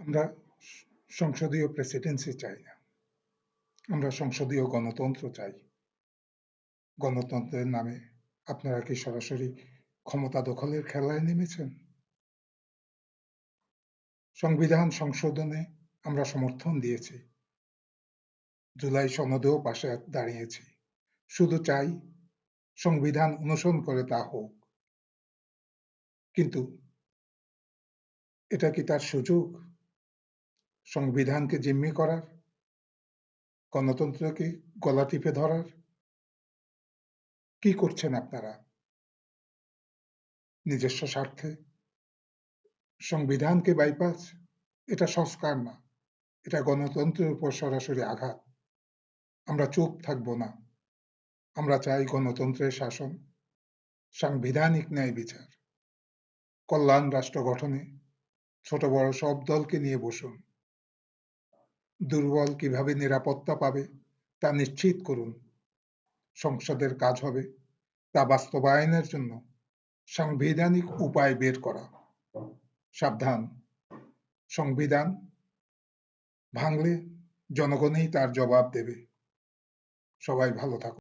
আমরা সংসদীয় প্রেসিডেন্সি চাই না। আমরা সংসদীয় গণতন্ত্র চাই। গণতন্ত্রের নামে আপনারা কি সরাসরি ক্ষমতা দখলের খেলায় নেমেছেন? সংবিধান সংশোধনে আমরা সমর্থন দিয়েছি। জুলাই সনদেও পাশে দাঁড়িয়েছি। শুধু চাই সংবিধান অনুসরণ করে তা হোক। কিন্তু এটা কি তার সুযোগ? সংবিধানকে জিম্মি করার? গণতন্ত্রকে গলা টিপে ধরার? কি করছেন আপনারা? নিজস্ব স্বার্থে? সংবিধানকে বাইপাস? এটা সংস্কার না। এটা গণতন্ত্রের উপর সরাসরি আঘাত। আমরা চুপ থাকব না। আমরা চাই গণতন্ত্রের শাসন, সাংবিধানিক ন্যায় বিচার, কল্যাণ রাষ্ট্র গঠনে ছোট বড় সব দলকে নিয়ে বসুন। দুর্বল কিভাবে নিরাপত্তা পাবে তা নিশ্চিত করুন। সংসদের কাজ হবে তা বাস্তবায়নের জন্য সাংবিধানিক উপায় বের করা। সাবধান, সংবিধান ভাঙলে জনগণই তার জবাব দেবে। সবাই ভালো থাকুন।